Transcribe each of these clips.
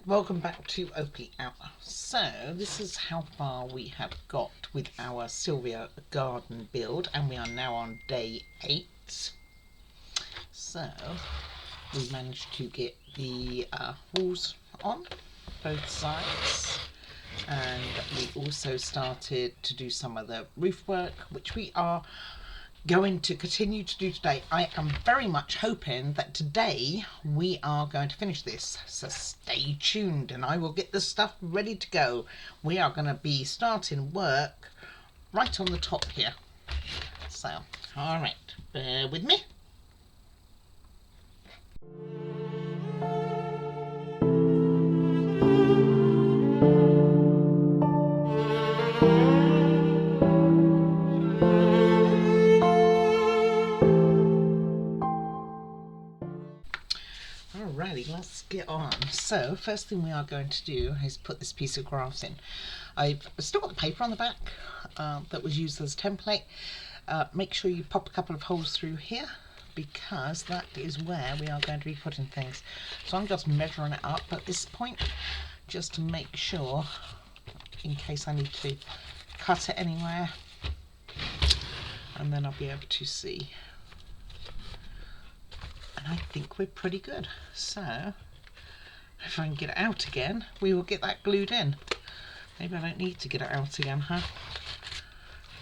Welcome back to Oakley Hour. So this is how far we have got with our Sylvia garden build, and we are now on day 8. So we managed to get the walls on both sides, and we also started to do some of the roof work, which we are going to continue to do today. I am very much hoping that today we are going to finish this, so stay tuned and I will get the stuff ready to go. We are going to be starting work right on the top here, so alright, bear with me. Alrighty, let's get on. So first thing we are going to do is put this piece of grass in. I've still got the paper on the back that was used as a template. Make sure you pop a couple of holes through here, because that is where we are going to be putting things. So I'm just measuring it up at this point, just to make sure, in case I need to cut it anywhere, and then I'll be able to see. And I think we're pretty good. So if I can get it out again, we will get that glued in. Maybe I don't need to get it out again, huh?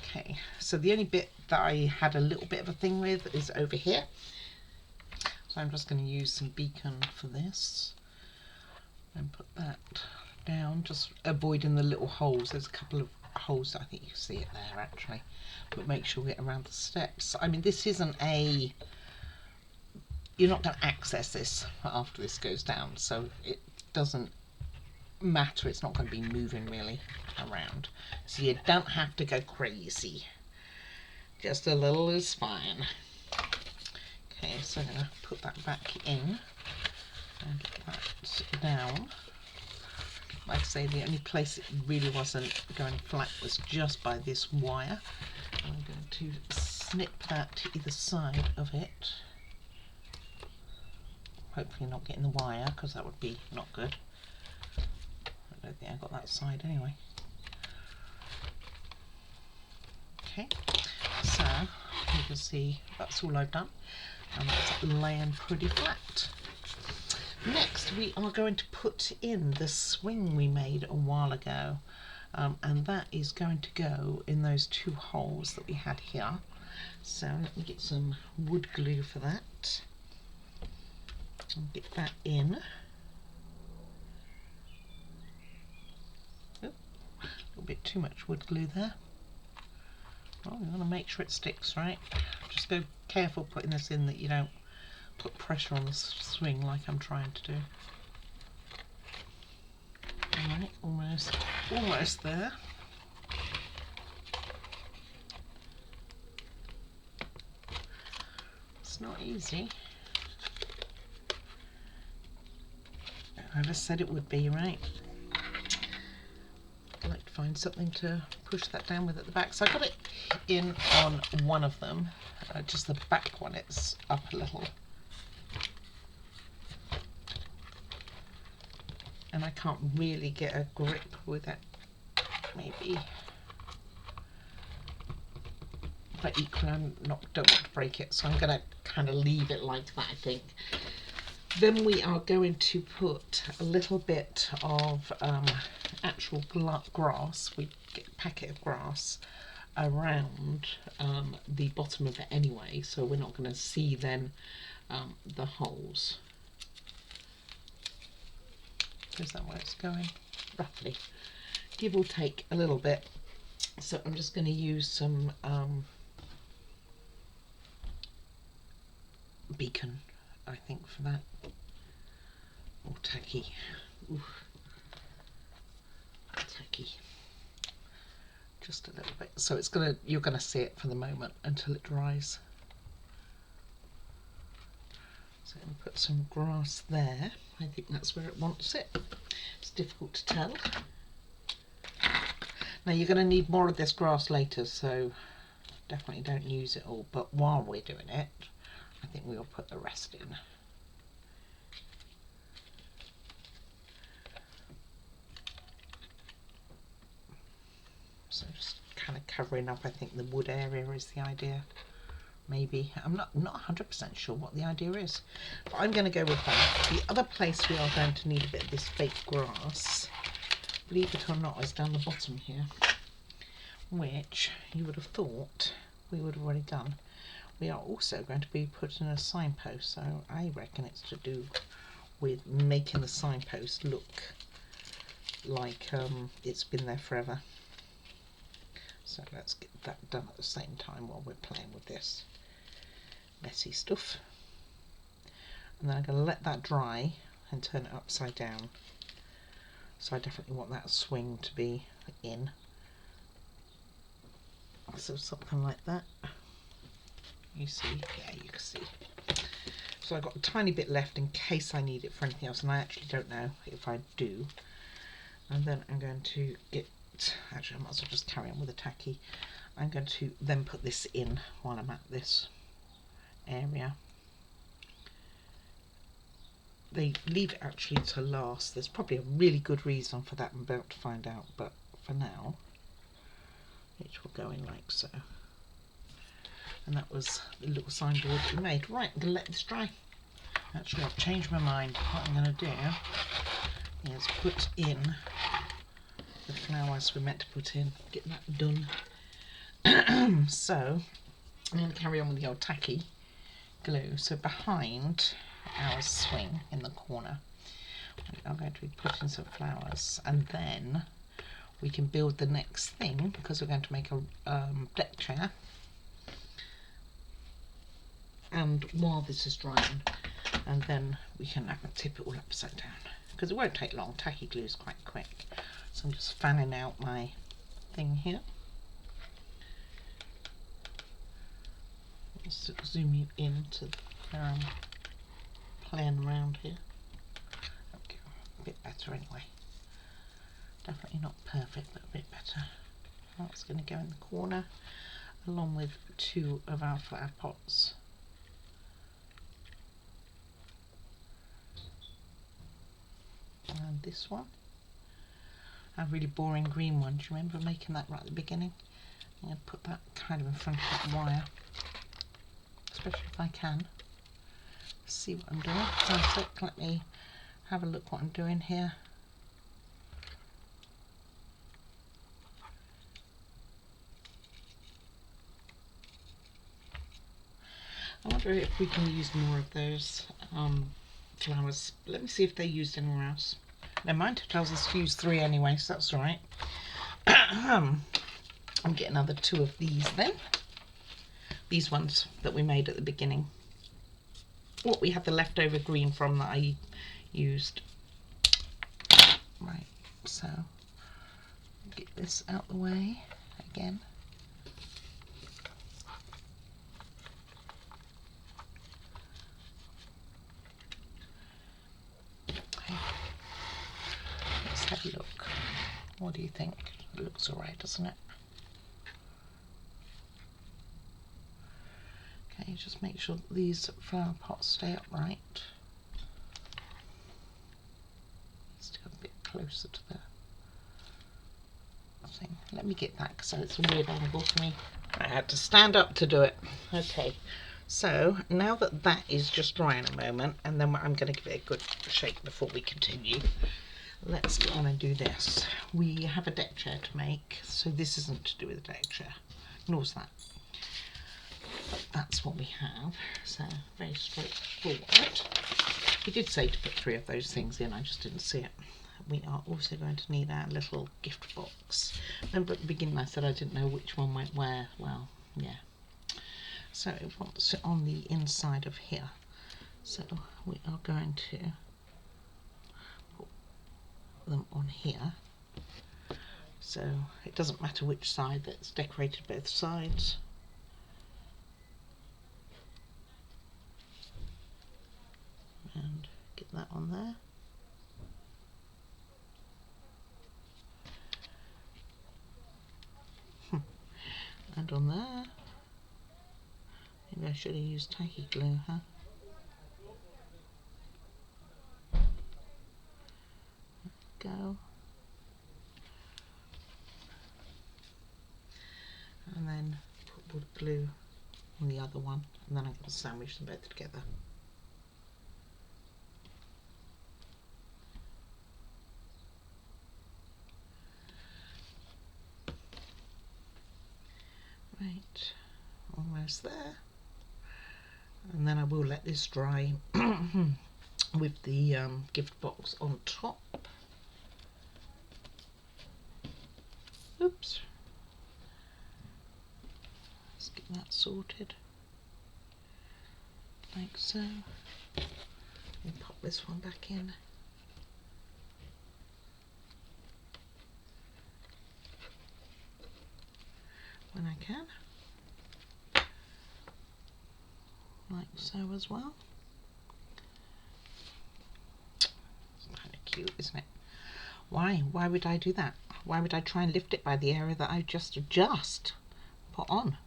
Okay, so the only bit that I had a little bit of a thing with is over here. So I'm just going to use some beacon for this and put that down, just avoiding the little holes. There's a couple of holes that I think you can see it there actually, but make sure we get around the steps. I mean, this isn't a, you're not going to access this after this goes down, so it doesn't matter. It's not going to be moving really around, so you don't have to go crazy. Just a little is fine. Okay, so I'm going to put that back in and get that down. Like I say, the only place it really wasn't going flat was just by this wire. I'm going to snip that to either side of it. Hopefully not getting the wire, because that would be not good. I don't think I got that side anyway. Okay, so you can see that's all I've done, and that's laying pretty flat. Next we are going to put in the swing we made a while ago, and that is going to go in those 2 holes that we had here. So let me get some wood glue for that. I'll get that in. Oh, a little bit too much wood glue there. Well, we want to make sure it sticks, right? Just go careful putting this in, that you don't put pressure on the swing like I'm trying to do. Alright, almost there. It's not easy. I just said it would be, right? I'd like to find something to push that down with at the back. So I got it in on one of them, just the back one, it's up a little. And I can't really get a grip with it, maybe. But equally I don't want to break it, so I'm going to kind of leave it like that, I think. Then we are going to put a little bit of actual grass, we get a packet of grass around the bottom of it anyway, so we're not going to see then the holes. Is that where it's going? Roughly. Give or take a little bit. So I'm just going to use some beacon, I think, for that. Or tacky. Ooh. Tacky. Just a little bit. So it's gonna, you're gonna see it for the moment until it dries. So I'm gonna put some grass there. I think that's where it wants it. It's difficult to tell. Now you're going to need more of this grass later, so definitely don't use it all. But while we're doing it, I think we'll put the rest in. kind of covering up, I think, the wood area is the idea. Maybe. I'm not 100% sure what the idea is, but I'm going to go with that. The other place we are going to need a bit of this fake grass, believe it or not, is down the bottom here, which you would have thought we would have already done. We are also going to be putting a signpost, so I reckon it's to do with making the signpost look like it's been there forever. So let's get that done at the same time while we're playing with this messy stuff. And then I'm going to let that dry and turn it upside down. So I definitely want that swing to be in. So something like that. You see? Yeah, you can see. So I've got a tiny bit left in case I need it for anything else, and I actually don't know if I do. And then I'm going to get, actually I might as well just carry on with the tacky. I'm going to then put this in while I'm at this area. They leave it actually to last. There's probably a really good reason for that I'm about to find out, but for now it will go in like so. And that was the little signboard that we made. Right, I'm going to let this dry. Actually, I've changed my mind. What I'm going to do is put in the flowers we're meant to put in. Get that done. So, I'm going to carry on with the old tacky glue. So behind our swing in the corner, we are going to be putting some flowers. And then we can build the next thing, because we're going to make a deck chair. And while this is drying, and then we can tip it all upside down, because it won't take long. Tacky glue is quite quick. So I'm just fanning out my thing here. Just zoom you into where I'm playing around here. Okay, a bit better anyway. Definitely not perfect, but a bit better. That's going to go in the corner along with 2 of our flower pots. And this one, a really boring green one. Do you remember making that right at the beginning? I'm going to put that kind of in front of that wire, especially if I can. See what I'm doing. So let me have a look what I'm doing here. I wonder if we can use more of those flowers. Let me see if they're used anywhere else. Never mind, it tells us to use 3 anyway, so that's all right. I'm getting another 2 of these then. These ones that we made at the beginning. What we had the leftover green from that I used. Right, so get this out the way again. Let's have a look. What do you think? It looks alright, doesn't it? Okay, just make sure that these flower pots stay upright. Needs to go a bit closer to the thing. Let me get that because it's a weird angle for me. I had to stand up to do it. Okay, so now that that is just dry in a moment, and then I'm going to give it a good shake before we continue. Let's get on and do this. We have a deck chair to make, so this isn't to do with the deck chair. Ignores that. But that's what we have, so very straightforward. He did say to put 3 of those things in, I just didn't see it. We are also going to need our little gift box. Remember at the beginning I said I didn't know which one went where? Well, yeah. So it wants it on the inside of here. So we are going to put them on here. So it doesn't matter which side, that's decorated both sides. And get that on there. And on there. Maybe I should have used tacky glue, huh? Go. and then put wood glue on the other one, and then I'm going to sandwich them both together. Right, almost there. And then I will let this dry with the gift box on top. Oops. Let's get that sorted. Like so. And pop this one back in. When I can. Like so as well. It's kind of cute, isn't it? Why would I do that? Why would I try and lift it by the area that I just put on?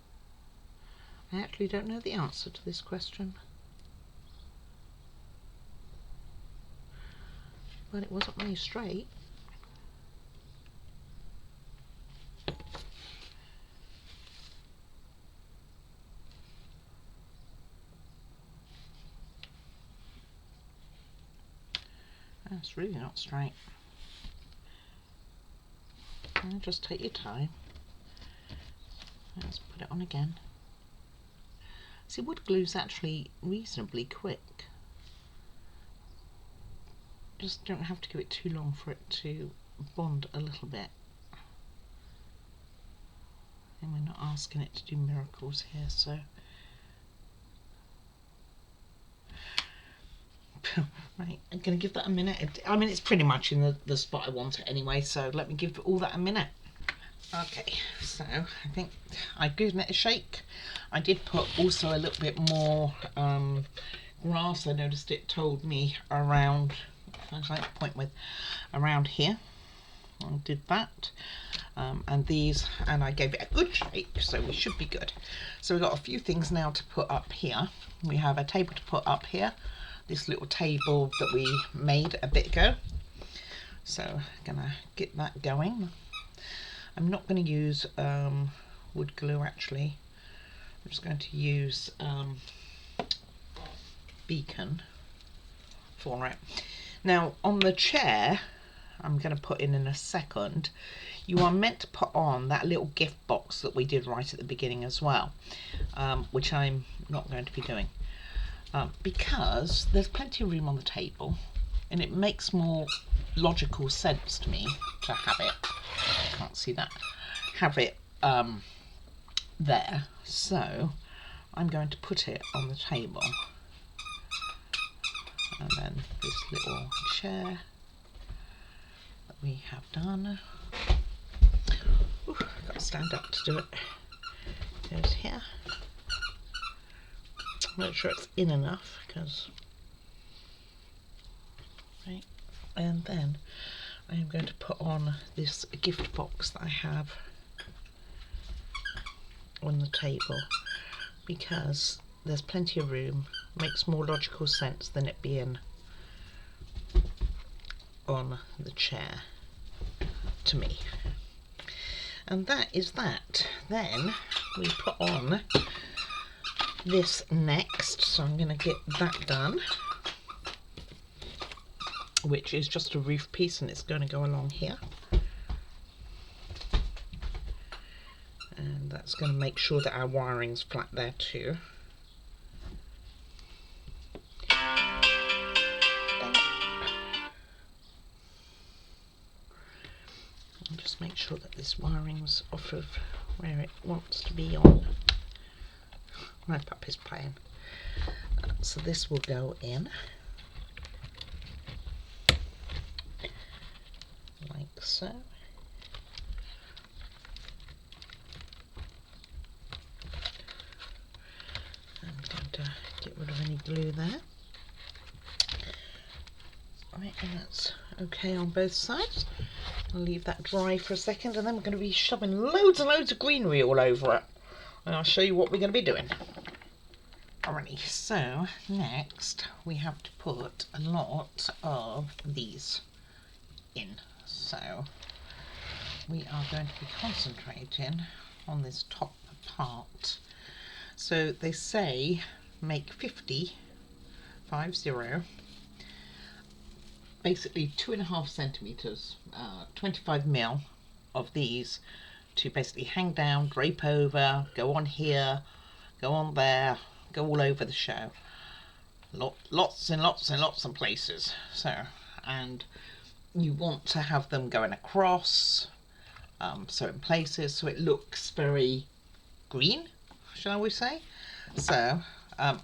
I actually don't know the answer to this question. But it wasn't very straight. That's really not straight. Just take your time. Let's put it on again. See, wood glue's actually reasonably quick. Just don't have to give it too long for it to bond a little bit. And we're not asking it to do miracles here, so. Right, I'm going to give that a minute. I mean, it's pretty much in the spot I want it anyway, so let me give all that a minute. Okay, so I think I've given it a shake. I did put also a little bit more grass. I noticed it told me around, I was like to point with, around here. I did that. And these, and I gave it a good shake, so we should be good. So we've got a few things now to put up here. We have a table to put up here. This little table that we made a bit ago. So I'm gonna get that going. I'm not going to use wood glue actually. I'm just going to use beacon for it. Now on the chair, I'm going to put in a second, you are meant to put on that little gift box that we did right at the beginning as well, which I'm not going to be doing. Because there's plenty of room on the table and it makes more logical sense to me to have it, I can't see that, have it there. So I'm going to put it on the table, and then this little chair that we have done, ooh, I've got to stand up to do it, goes here. Make sure it's in enough, because right, and then I am going to put on this gift box that I have on the table, because there's plenty of room, makes more logical sense than it being on the chair to me. And that is that. Then we put on this next, so I'm going to get that done, which is just a roof piece, and it's going to go along here, and that's going to make sure that our wiring's flat there too. And just make sure that this wiring's off of where it wants to be on. My puppy's playing. So this will go in like so. I'm going to get rid of any glue there. Right, and that's okay on both sides. I'll leave that dry for a second, and then we're going to be shoving loads and loads of greenery all over it. And I'll show you what we're going to be doing. Alrighty, so next we have to put a lot of these in. So we are going to be concentrating on this top apart. So they say make 50, basically 2.5 centimeters, 25 mil of these to basically hang down, drape over, go on here, go on there, go all over the show. Lots and lots and lots of places. So, and you want to have them going across certain places so it looks very green, shall we say. So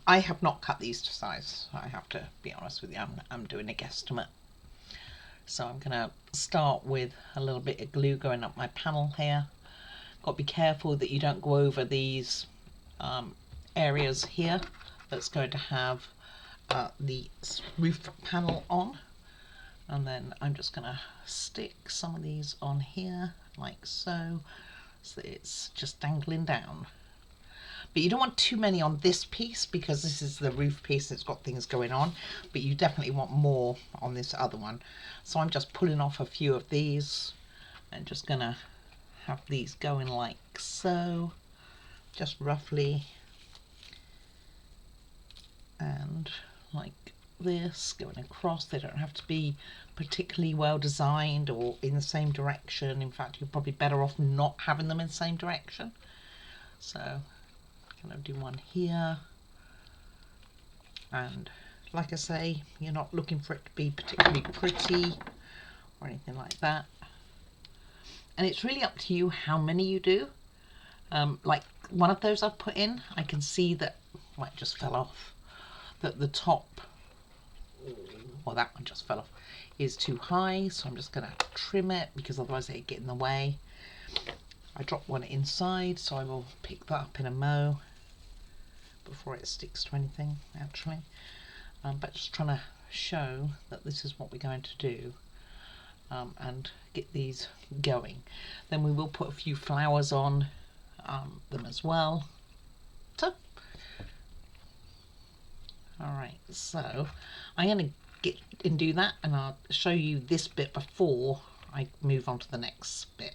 I have not cut these to size. I have to be honest with you, I'm doing a guesstimate. So I'm going to start with a little bit of glue going up my panel here. Got to be careful that you don't go over these areas here that's going to have the roof panel on. And then I'm just going to stick some of these on here like so, so that it's just dangling down. But you don't want too many on this piece because this is the roof piece, it's got things going on, but you definitely want more on this other one. So I'm just pulling off a few of these and just going to have these going like so, just roughly, and like this going across. They don't have to be particularly well designed or in the same direction. In fact, you're probably better off not having them in the same direction. So I'm going to do one here, and like I say, you're not looking for it to be particularly pretty or anything like that, and it's really up to you how many you do. Like one of those I've put in, I can see that, well, it just fell off, that the top, well, that one just fell off, is too high, so I'm just going to trim it because otherwise it'd get in the way. I dropped one inside, so I will pick that up in a mow before it sticks to anything, actually. But just trying to show that this is what we're going to do, and get these going. Then we will put a few flowers on them as well. So, alright, so I'm going to get and do that, and I'll show you this bit before I move on to the next bit.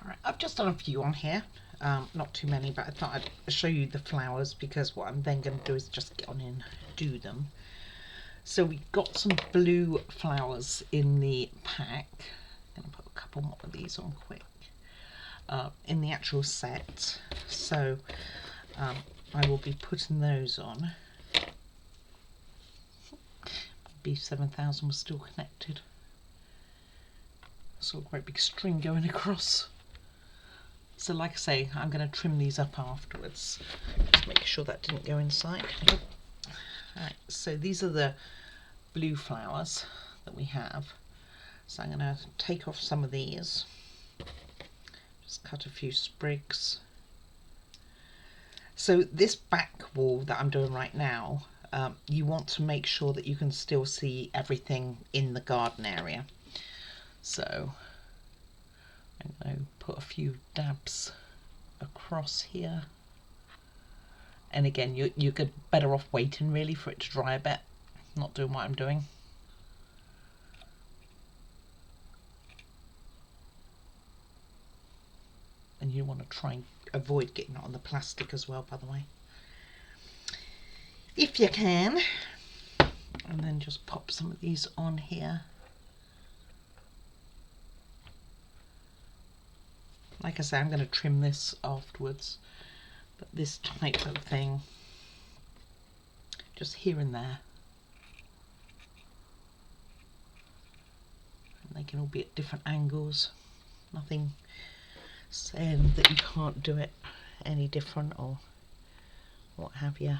Alright, I've just done a few on here, not too many, but I thought I'd show you the flowers because what I'm then going to do is just get on and do them. So we got some blue flowers in the pack. I'm going to put a couple more of these on quick in the actual set. So I will be putting those on. B7000 was still connected. Saw a great big string going across. So like I say, I'm going to trim these up afterwards. Just make sure that didn't go inside. Alright, so these are the blue flowers that we have. So I'm going to take off some of these. Just cut a few sprigs. So this back wall that I'm doing right now, you want to make sure that you can still see everything in the garden area. So I'm going to put a few dabs across here. And again, you're better off waiting really for it to dry a bit, not doing what I'm doing. And you want to try and avoid getting it on the plastic as well, by the way, if you can. And then just pop some of these on here. Like I say, I'm going to trim this afterwards, but this type of thing, just here and there. And they can all be at different angles. Nothing saying that you can't do it any different or what have you.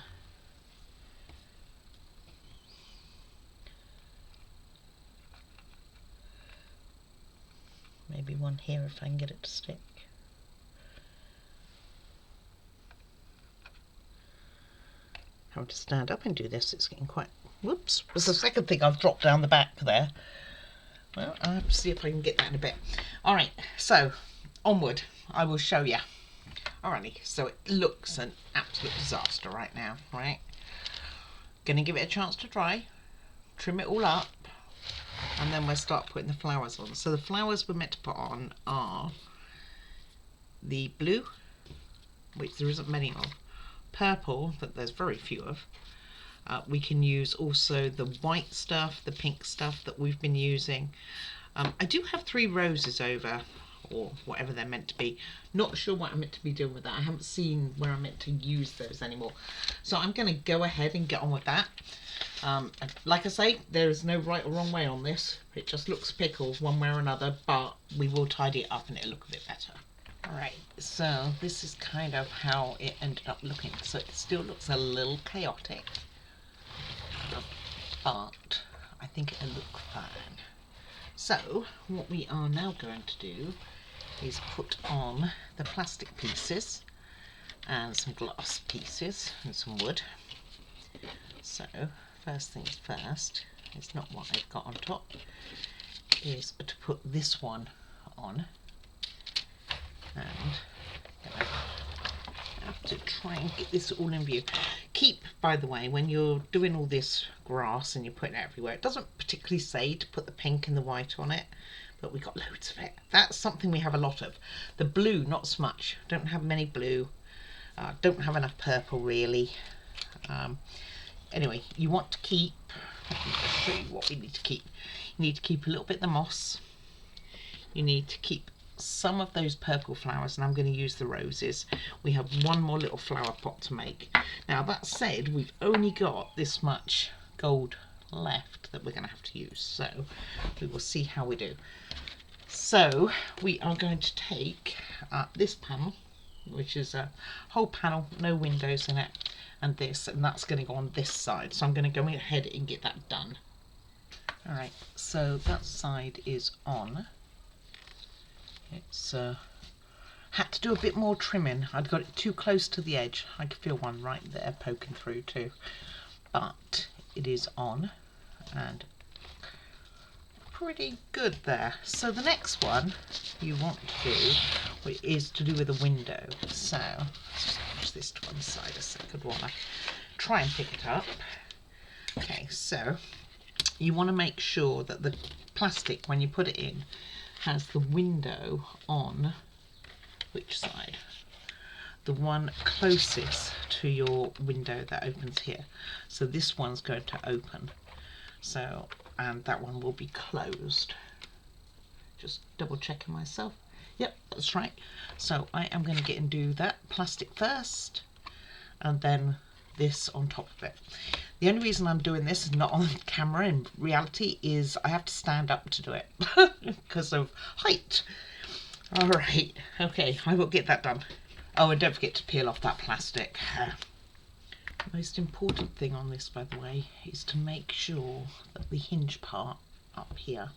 Maybe one here if I can get it to stick. Having to stand up and do this, it's getting quite, whoops, it's the second thing I've dropped down the back there. Well, I'll have to see if I can get that in a bit. Alright, so onward, I will show you. Alrighty, so it looks an absolute disaster right now, right? Gonna give it a chance to dry, trim it all up, and then we'll start putting the flowers on. So the flowers we're meant to put on are the blue, which there isn't many of, purple, that there's very few of. We can use also the white stuff, the pink stuff that we've been using. I do have 3 roses over, or whatever they're meant to be. Not sure what I'm meant to be doing with that. I haven't seen where I'm meant to use those anymore. So I'm going to go ahead and get on with that. Like I say, there is no right or wrong way on this. It just looks pickles one way or another, but we will tidy it up and it'll look a bit better. Alright, so this is kind of how it ended up looking. So it still looks a little chaotic, but I think it'll look fine. So what we are now going to do is put on the plastic pieces and some glass pieces and some wood. So first things first, it's not what I've got on top, is to put this one on, and I have to try and get this all in view. Keep, by the way, when you're doing all this grass and you're putting it everywhere, it doesn't particularly say to put the pink and the white on it, but we got loads of it. That's something we have a lot of. The blue, not so much. Don't have many blue. Don't have enough purple really. Anyway, you want to keep, let me just show you what we need to keep. You need to keep a little bit of the moss. You need to keep some of those purple flowers, and I'm going to use the roses. We have one more little flower pot to make. Now that said, we've only got this much gold left that we're going to have to use, so we will see how we do. So we are going to take this panel, which is a whole panel, no windows in it, and this, and that's going to go on this side. So I'm going to go ahead and get that done. Alright, so that side is on. It's had to do a bit more trimming. I'd got it too close to the edge. I could feel one right there poking through too. But it is on and pretty good there. So the next one you want to do is to do with a window. So let's just push this to one side a second while I try and pick it up. Okay, so you want to make sure that the plastic, when you put it in, has the window on which side? The one closest to your window that opens here. So this one's going to open. So, and that one will be closed. Just double checking myself. Yep, that's right. So I am going to get and do that plastic first, and then this on top of it. The only reason I'm doing this is not on camera in reality is I have to stand up to do it because of height. All right, okay, I will get that done. Oh, and don't forget to peel off that plastic. The most important thing on this, by the way, is to make sure that the hinge part up here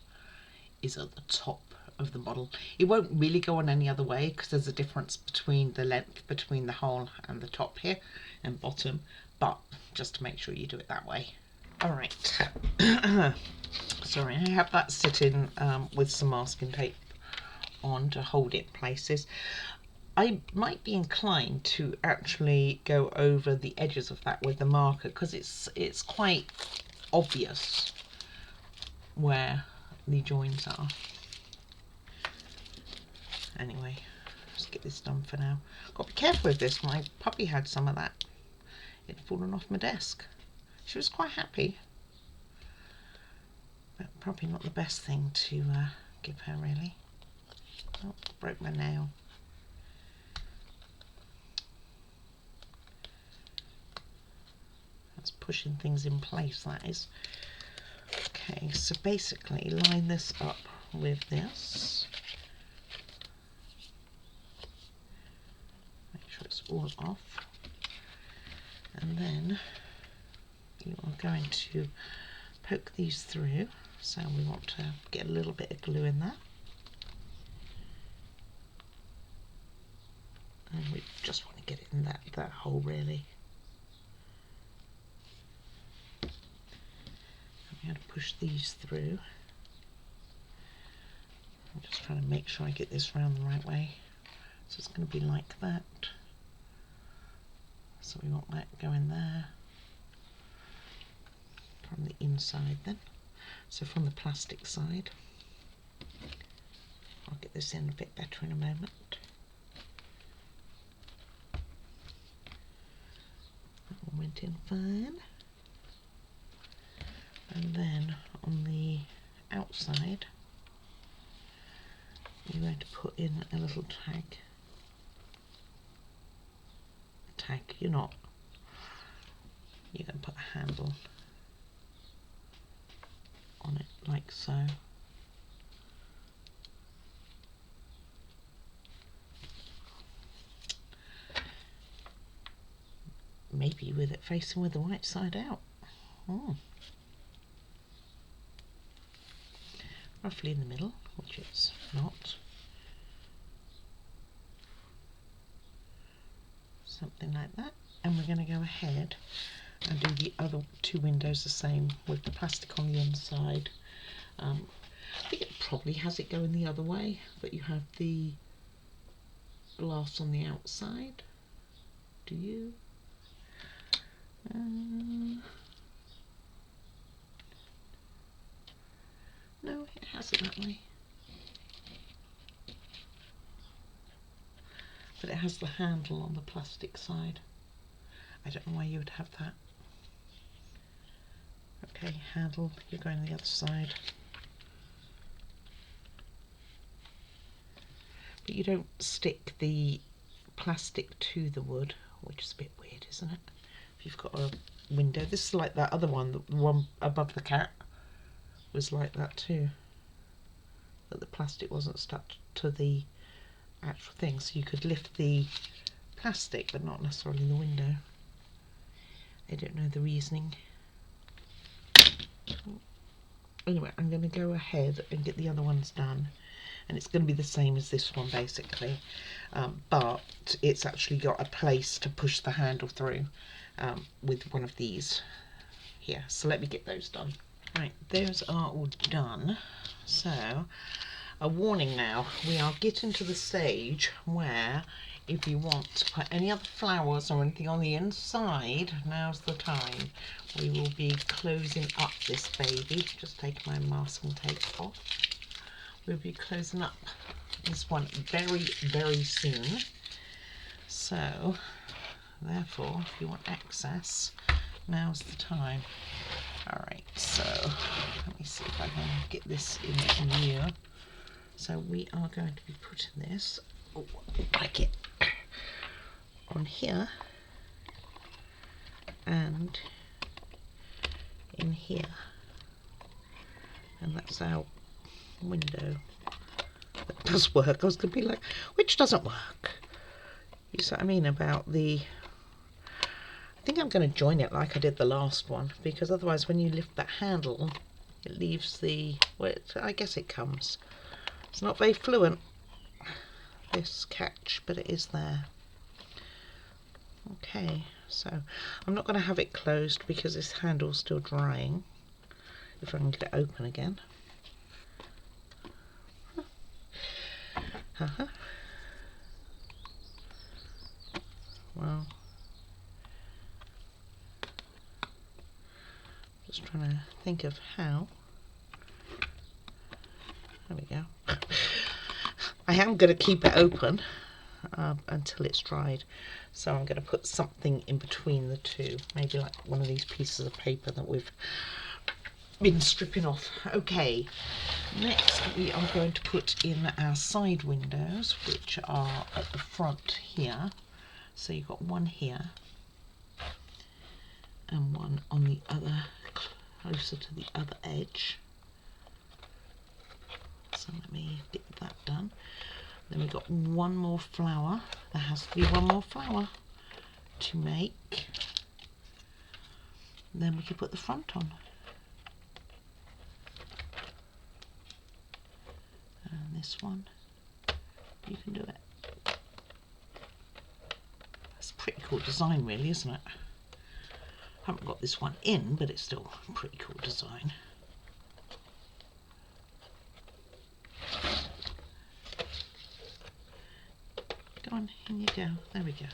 is at the top of the model. It won't really go on any other way because there's a difference between the length between the hole and the top here and bottom, but just to make sure you do it that way. All right. Sorry, I have that sitting with some masking tape on to hold it in places. I might be inclined to actually go over the edges of that with the marker because it's quite obvious where the joins are. Anyway, let's get this done for now. Got to be careful with this. My puppy had some of that. It had fallen off my desk. She was quite happy, but probably not the best thing to give her really. Oh, broke my nail. That's pushing things in place, that is. Okay, so basically line this up with this. Make sure it's all off. And then you are going to poke these through. So we want to get a little bit of glue in there. And we just want to get it in that hole really. I'm going to push these through. I'm just trying to make sure I get this round the right way. So it's going to be like that. So we want that going there. From the inside then. So from the plastic side. I'll get this in a bit better in a moment. went in fine. And then on the outside, you're going to put in a little tag. You're not. You're going to put a handle on it like so. Maybe with it facing with the right side out. Roughly in the middle, which it's not. Something like that. And we're going to go ahead and do the other two windows the same with the plastic on the inside. I think it probably has it going the other way, but you have the glass on the outside. Do you? No, it has it that way. But it has the handle on the plastic side. I don't know why you would have that. Okay, handle, you're going the other side. But you don't stick the plastic to the wood, which is a bit weird, isn't it? If you've got a window. This is like that other one, the one above the cat was like that too. That the plastic wasn't stuck to the actual thing, so you could lift the plastic but not necessarily the window. I don't know the reasoning. Anyway, I'm going to go ahead and get the other ones done, and it's going to be the same as this one basically, but it's actually got a place to push the handle through with one of these here. So let me get those done. Right, those are all done. So a warning now, we are getting to the stage where if you want to put any other flowers or anything on the inside, now's the time. We will be closing up this baby. Just taking my masking tape off. We'll be closing up this one very, very soon. So, therefore, if you want access, now's the time. Alright, so let me see if I can get this in here. So we are going to be putting this, like it, on here and in here, and that's our window. That does work. I was going to be like, which doesn't work? You see what I mean about the... I think I'm going to join it like I did the last one, because otherwise when you lift that handle it leaves the... well, I guess it comes. It's not very fluent, this catch, but it is there. Okay, so I'm not going to have it closed because this handle's still drying. If I can get it open again. Well, just trying to think of how. There we go. I am going to keep it open until it's dried, so I'm going to put something in between the two, maybe like one of these pieces of paper that we've been stripping off. Okay, next we are going to put in our side windows, which are at the front here. So you've got one here and one on the other, closer to the other edge. So let me get that done. Then we've got one more flower. There has to be one more flower to make. And then we can put the front on. And this one, you can do it. That's a pretty cool design really, isn't it? I haven't got this one in, but it's still a pretty cool design. Go on, in you go. There we go.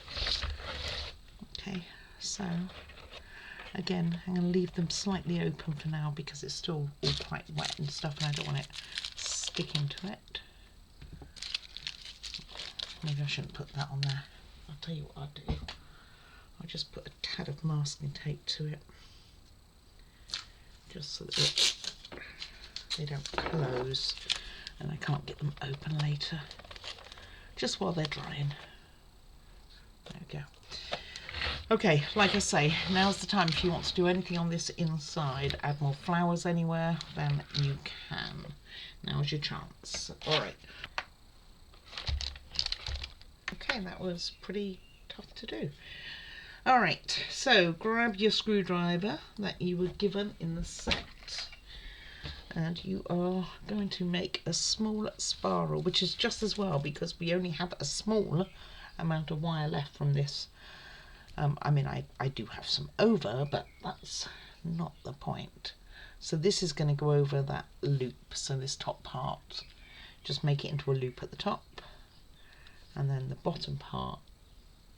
Okay, so again, I'm going to leave them slightly open for now because it's still all quite wet and stuff, and I don't want it sticking to it. Maybe I shouldn't put that on there. I'll tell you what I'll do. I'll just put a tad of masking tape to it, just so that they don't close and I can't get them open later, just while they're drying. There we go. Okay, like I say, now's the time if you want to do anything on this inside, add more flowers anywhere, then you can. Now's your chance. All right. Okay, that was pretty tough to do. All right, so grab your screwdriver that you were given in the set, and you are going to make a small spiral, which is just as well because we only have a small amount of wire left from this. I mean, I do have some over, but that's not the point. So this is going to go over that loop, so this top part, just make it into a loop at the top, and then the bottom part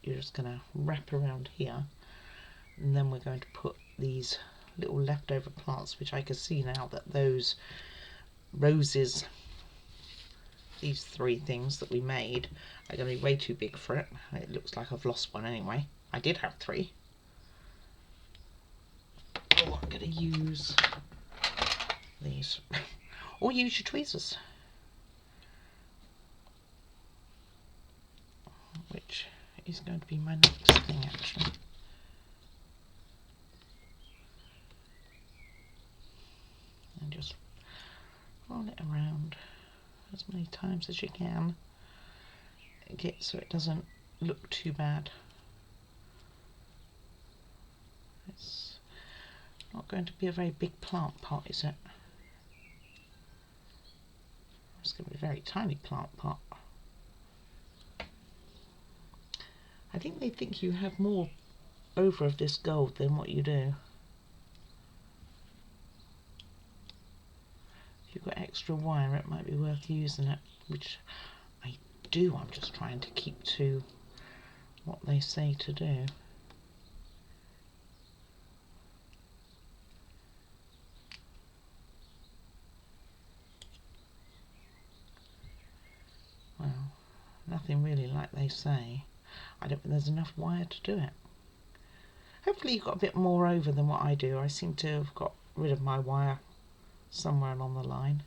you're just going to wrap around here, and then we're going to put these little leftover plants, which I can see now that those roses, these 3 things that we made, are going to be way too big for it. It looks like I've lost one anyway. I did have 3. Oh, I'm going to use these, or use your tweezers, which is going to be my next thing actually. And just roll it around as many times as you can, so it doesn't look too bad. It's not going to be a very big plant pot, is it? It's going to be a very tiny plant pot. I think they think you have more over of this gold than what you do. If you've got extra wire, it might be worth using it, which I do. I'm just trying to keep to what they say to do. Well, nothing really like they say. I don't think there's enough wire to do it. Hopefully you've got a bit more over than what I do. I seem to have got rid of my wire somewhere along the line.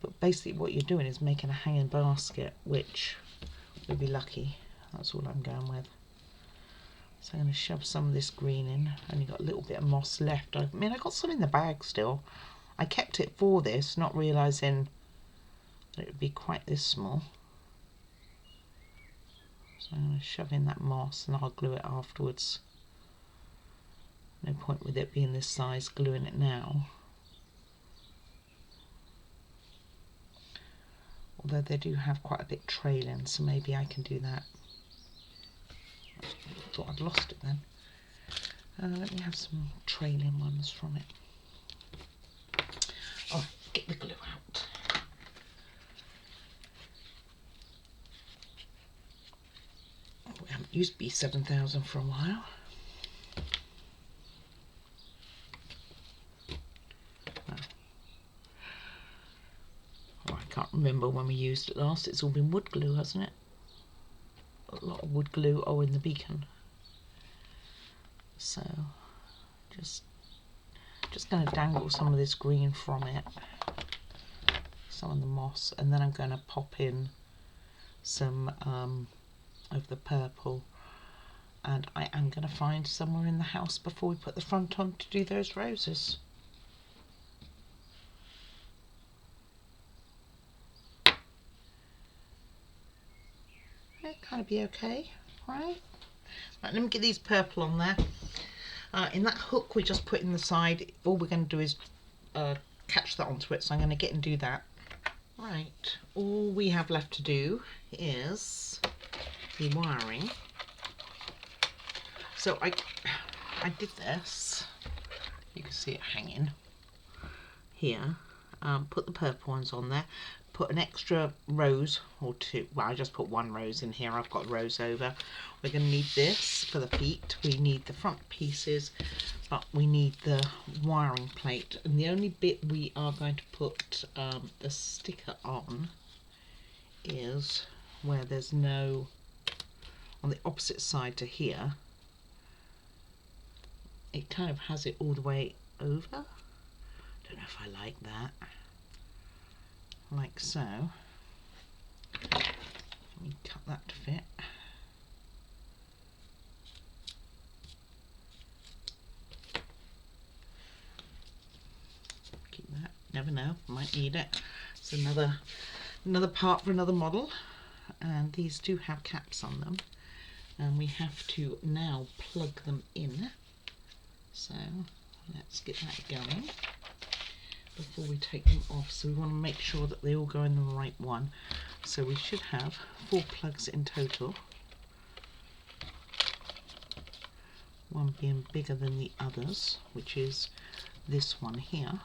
But basically what you're doing is making a hanging basket, which we'll be lucky. That's all I'm going with. So I'm going to shove some of this green in. Only got a little bit of moss left. I mean, I got some in the bag still. I kept it for this, not realising that it would be quite this small. So I'm going to shove in that moss and I'll glue it afterwards. No point with it being this size gluing it now. Although they do have quite a bit trailing, so maybe I can do that. I thought I'd lost it then. Let me have some trailing ones from it. Oh, get the glue out. We haven't used B7000 for a while. I can't remember when we used it last. It's all been wood glue, hasn't it? A lot of wood glue in the beacon. So just going to dangle some of this green from it, some of the moss, and then I'm going to pop in some of the purple, and I am going to find somewhere in the house before we put the front on to do those roses. It'll kind of be okay, right? Right, let me get these purple on there. In that hook we just put in the side, all we're going to do is catch that onto it, so I'm going to get and do that. Right, all we have left to do is the wiring. So I did this, you can see it hanging here, put the purple ones on there, put an extra rose or 2, well I just put 1 rose in here, I've got a rose over. We're going to need this for the feet, we need the front pieces, but we need the wiring plate, and the only bit we are going to put the sticker on is where there's no, on the opposite side to here, it kind of has it all the way over. Don't know if I like that. Like so. Let me cut that to fit. Keep that. Never know, might need it. It's another part for another model. And these do have caps on them. And we have to now plug them in. So let's get that going before we take them off. So we want to make sure that they all go in the right one. So we should have 4 plugs in total, one being bigger than the others, which is this one here,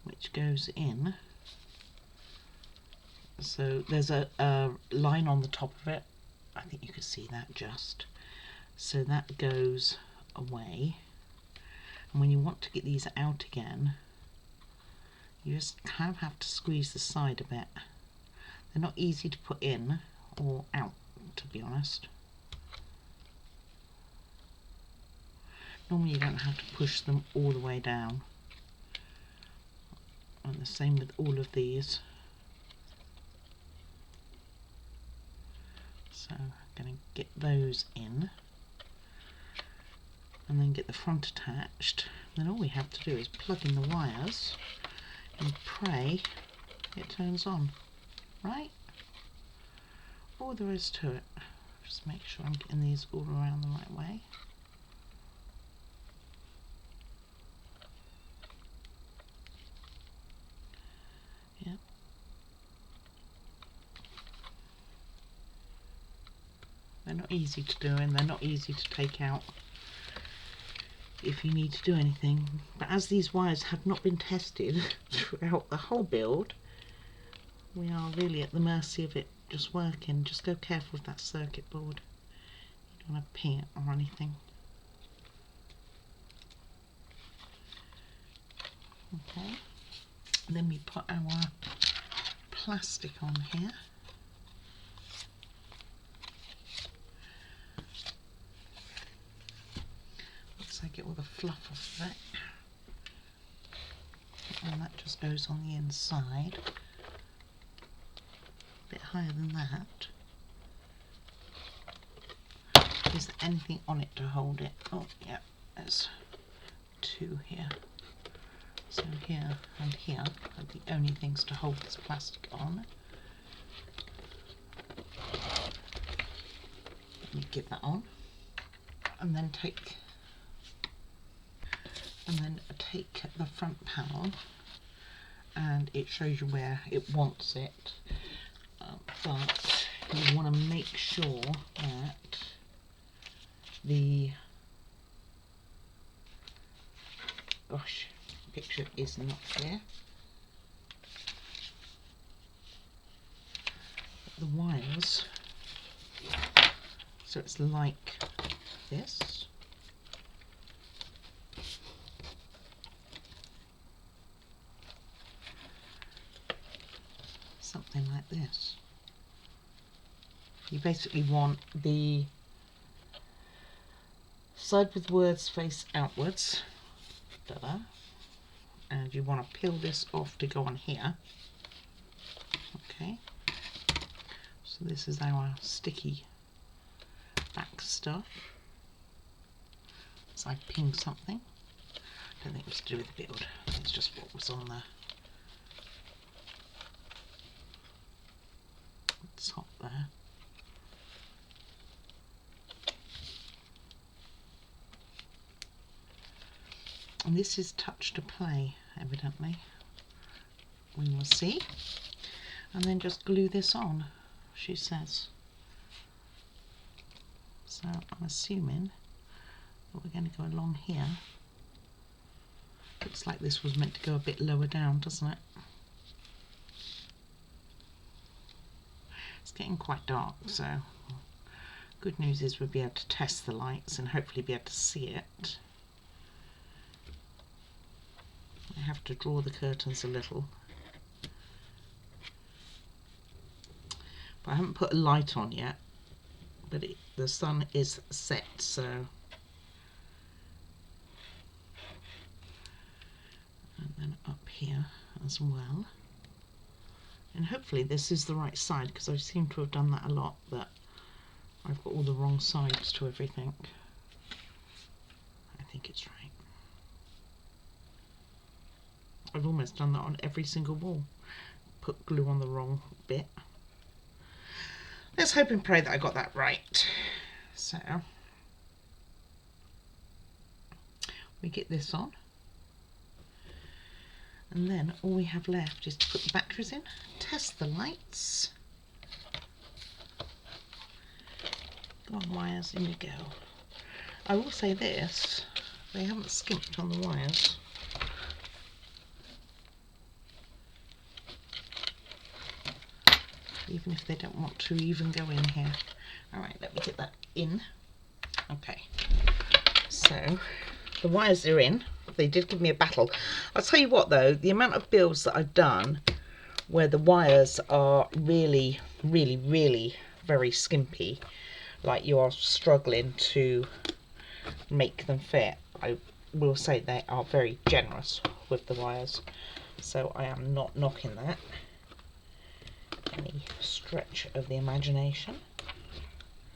which goes in. So there's a line on the top of it. I think you can see that just. So that goes away. And when you want to get these out again, you just kind of have to squeeze the side a bit. They're not easy to put in or out, to be honest. Normally you don't have to push them all the way down. And the same with all of these. So I'm going to get those in. And then get the front attached. Then all we have to do is plug in the wires and pray it turns on, right? All there is to it. Just make sure I'm getting these all around the right way. Yep. They're not easy to do and they're not easy to take out if you need to do anything. But as these wires have not been tested throughout the whole build, we are really at the mercy of it just working. Just go careful with that circuit board. You don't want to ping it or anything. Okay, and then we put our plastic on here. I get all the fluff off of it, and that just goes on the inside, a bit higher than that. Is there anything on it to hold it? Oh yeah, there's 2 here. So here and here are the only things to hold this plastic on. Let me get that on, and then take the front panel, and it shows you where it wants it, but you want to make sure that the picture is not there. The wires, so it's like this. Something like this. You basically want the side with words face outwards, and you want to peel this off to go on here. Okay, so this is our sticky back stuff. So I pinged something. I don't think it was to do with the build, it's just what was on the top there. And this is touch to play, evidently. We will see. And then just glue this on, she says. So I'm assuming that we're going to go along here. Looks like this was meant to go a bit lower down, doesn't it? It's getting quite dark, so good news is we'll be able to test the lights and hopefully be able to see it. I have to draw the curtains a little, but I haven't put a light on yet, but the sun is set, so And then up here as well. And hopefully this is the right side, because I seem to have done that a lot, but I've got all the wrong sides to everything. I think it's right. I've almost done that on every single wall. Put glue on the wrong bit. Let's hope and pray that I got that right. So we get this on, and then all we have left is to put the batteries in, test the lights. Go on wires, in you go. I will say this, they haven't skimped on the wires. Even if they don't want to even go in here. Alright, let me get that in. Okay, so the wires are in. They did give me a battle. I'll tell you what though, the amount of builds that I've done where the wires are really, really, really very skimpy, like you are struggling to make them fit, I will say they are very generous with the wires. So I am not knocking that any stretch of the imagination.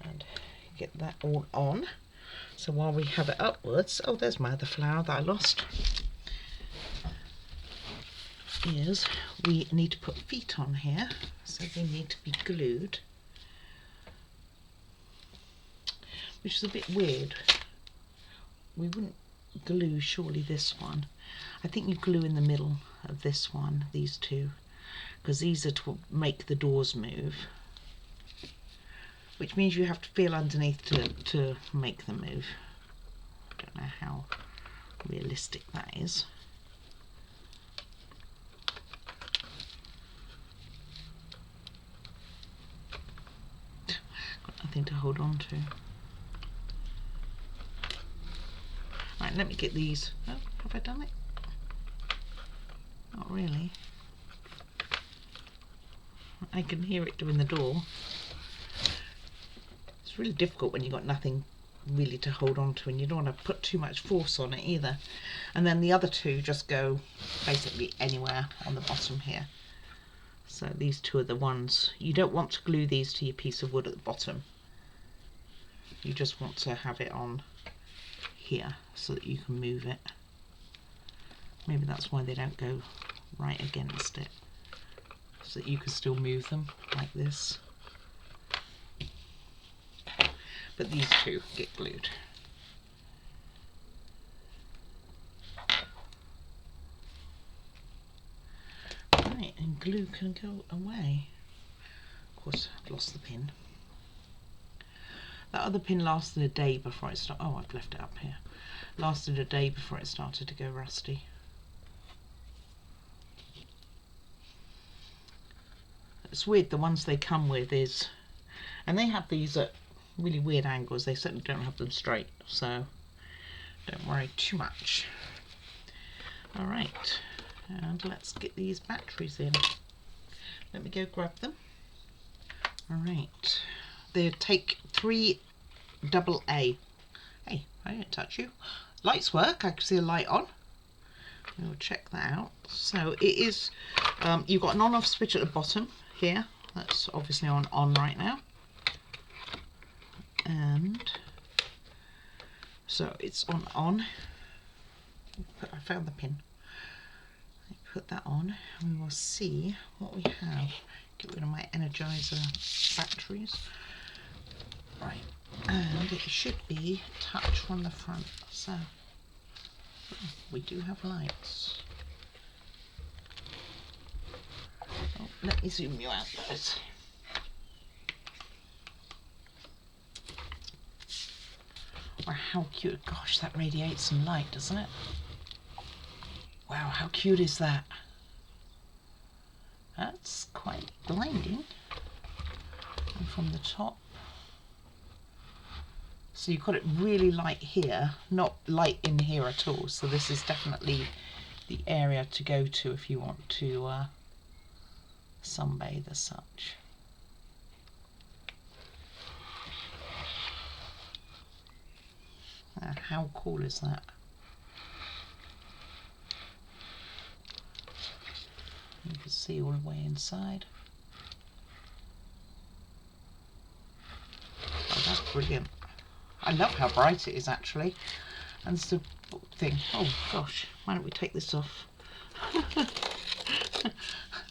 And get that all on. So while we have it upwards, oh, there's my other flower that I lost, is we need to put feet on here, so they need to be glued, which is a bit weird. We wouldn't glue surely this one. I think you glue in the middle of this one, these two, because these are to make the doors move, which means you have to feel underneath to make them move. I don't know how realistic that is. Got nothing to hold on to. Right, let me get these. Oh, have I done it? Not really. I can hear it doing the door. It's really difficult when you've got nothing really to hold on to, and you don't want to put too much force on it either. And then the other two just go basically anywhere on the bottom here. So these two are the ones, you don't want to glue these to your piece of wood at the bottom. You just want to have it on here so that you can move it. Maybe that's why they don't go right against it, so that you can still move them like this. But these two get glued. Right, and glue can go away. Of course, I've lost the pin. That other pin lasted a day before it started. Oh, I've left it up here. Lasted a day before it started to go rusty. It's weird, the ones they come with is, and they have these at really weird angles, they certainly don't have them straight, so don't worry too much. Alright, and let's get these batteries in. Let me go grab them. Alright, they take 3 AA. Hey, I didn't touch you. Lights work, I can see a light on. We'll check that out. So it is, you've got an on-off switch at the bottom here. That's obviously on right now. And so it's on. I found the pin. Put that on and we will see what we have. Get rid of my Energizer batteries. Right, and it should be touch from the front. So we do have lights. Oh, let me zoom you out, guys. Wow, how cute. Gosh, that radiates some light, doesn't it? Wow, how cute is that? That's quite blinding. And from the top. So you've got it really light here, not light in here at all. So this is definitely the area to go to if you want to sunbathe as such. How cool is that? You can see all the way inside. Oh, that's brilliant. I love how bright it is actually. And it's the thing. Oh gosh, why don't we take this off?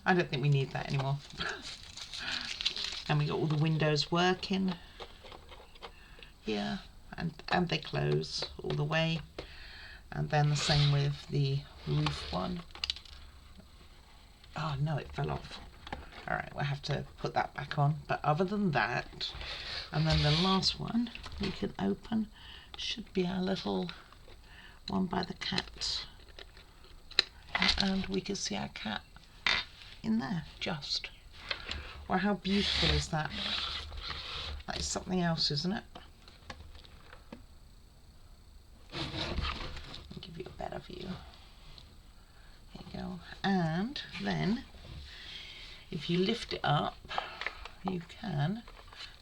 I don't think we need that anymore. And we got all the windows working here, and they close all the way. And then the same with the roof one. Oh no, it fell off. Alright, we'll have to put that back on. But other than that, and then the last one we can open should be our little one by the cat. And we can see our cat in there, just. Well, how beautiful is that? That is something else, isn't it? I'll give you a better view. There you go. And then, if you lift it up, you can,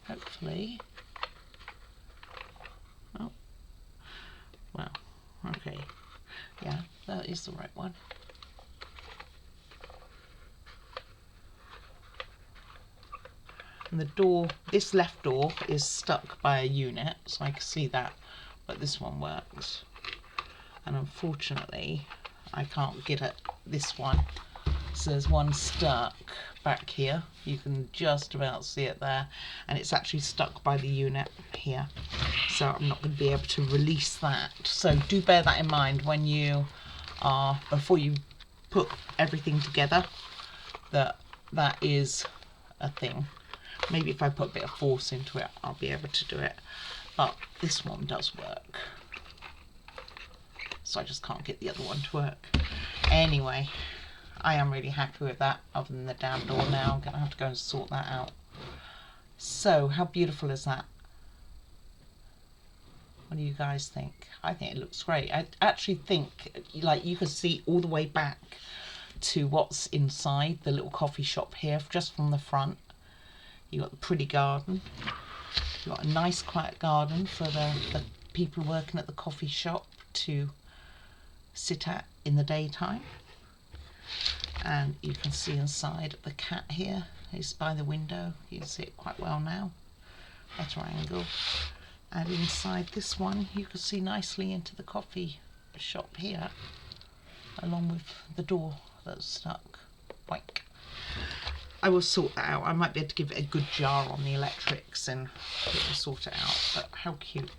hopefully... Oh, well, okay. Yeah, that is the right one. And the door, this left door is stuck by a unit, so I can see that, but this one works. And unfortunately, I can't get at this one. So there's one stuck back here. You can just about see it there. And it's actually stuck by the unit here. So I'm not going to be able to release that. So do bear that in mind when you are, before you put everything together, that is a thing. Maybe if I put a bit of force into it, I'll be able to do it. But this one does work. So I just can't get the other one to work. Anyway, I am really happy with that, other than the damn door now. I'm going to have to go and sort that out. So, how beautiful is that? What do you guys think? I think it looks great. I actually think, like, you can see all the way back to what's inside the little coffee shop here, just from the front. You got the pretty garden. You got a nice quiet garden for the people working at the coffee shop to sit at in the daytime. And you can see inside the cat here is by the window. You can see it quite well now. Better angle. And inside this one you can see nicely into the coffee shop here, along with the door that's stuck. Boink. I will sort that out. I might be able to give it a good jar on the electrics and sort it out. But how cute.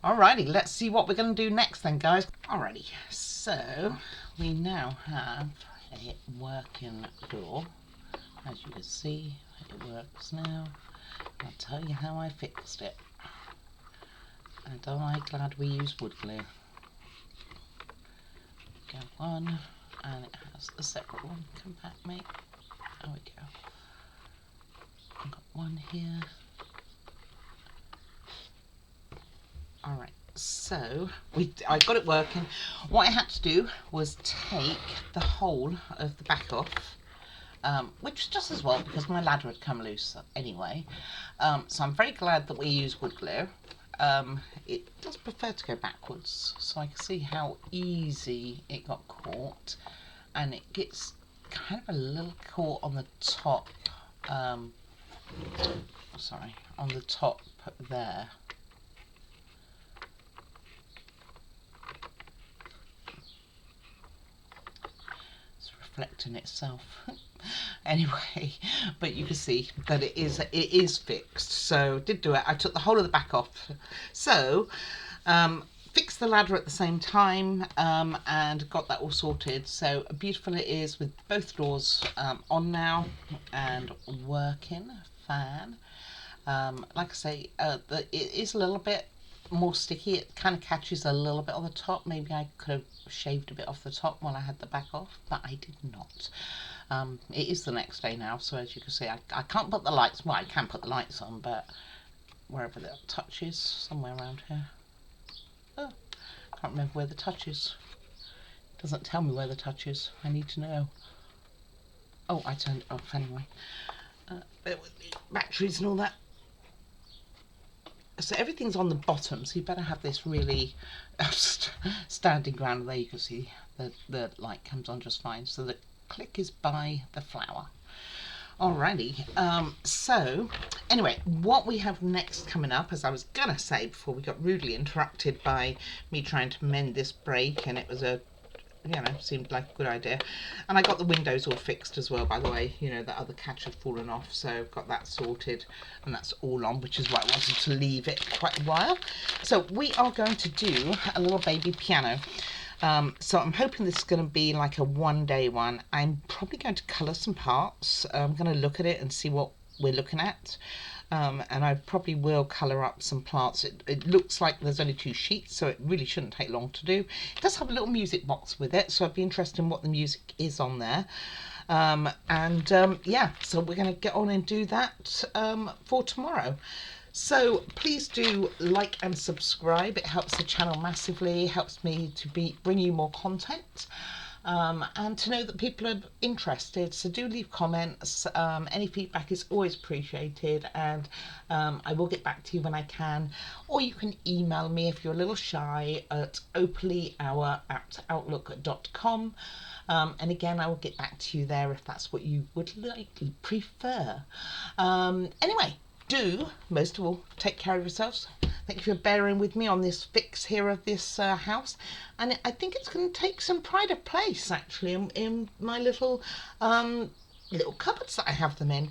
Alrighty, let's see what we're going to do next then, guys. Alrighty, so we now have a working door. As you can see, it works now. I'll tell you how I fixed it. And am I glad we used wood glue. Go one, and it has a separate one. Come back, mate. There we go. I've got one here. Alright, so I got it working. What I had to do was take the whole of the back off, which was just as well because my ladder had come loose anyway. So I'm very glad that we used wood glue. It does prefer to go backwards, so I can see how easy it got caught, and it gets kind of a little caught on the top. Sorry, on the top there. Reflecting itself. Anyway, but you can see that it is fixed. So did do it. I took the whole of the back off. So fixed the ladder at the same time, and got that all sorted. So beautiful it is with both doors on now and working. Fan. Like I say, it is a little bit more sticky. It kind of catches a little bit on the top. Maybe I could have shaved a bit off the top while I had the back off, but I did not. It is the next day now, so as you can see, I can't put the lights, well I can put the lights on, but wherever the touch is, somewhere around here. Oh, can't remember where the touch is. It doesn't tell me where the touch is. I need to know. Oh, I turned it off anyway. Bear with me. Batteries and all that. so everything's on the bottom, so you better have this really standing ground. There you can see the light comes on just fine. So the click is by the flower. Alrighty, so anyway, what we have next coming up, as I was gonna say before we got rudely interrupted by me trying to mend this break, and it was a, you know, seemed like a good idea. And I got the windows all fixed as well, by the way. You know, the other catch had fallen off, so got that sorted, and that's all on, which is why I wanted to leave it quite a while. So we are going to do a little baby piano. So I'm hoping this is going to be like a one-day one. I'm probably going to colour some parts. I'm going to look at it and see what we're looking at. And I probably will colour up some plants. It looks like there's only 2 sheets, so it really shouldn't take long to do. It does have a little music box with it, so I'd be interested in what the music is on there. Yeah, so we're going to get on and do that for tomorrow. So please do like and subscribe. It helps the channel massively, helps me to bring you more content. And to know that people are interested, so do leave comments. Any feedback is always appreciated, and I will get back to you when I can, or you can email me if you're a little shy at opallyhour@outlook.com. And again, I will get back to you there if that's what you would prefer. Anyway, do most of all take care of yourselves. Thank you for bearing with me on this fix here of this house, and I think it's going to take some pride of place actually in my little cupboards that I have them in.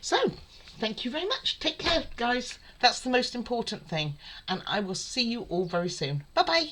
So thank you very much. Take care, guys. That's the most important thing, and I will see you all very soon. Bye bye.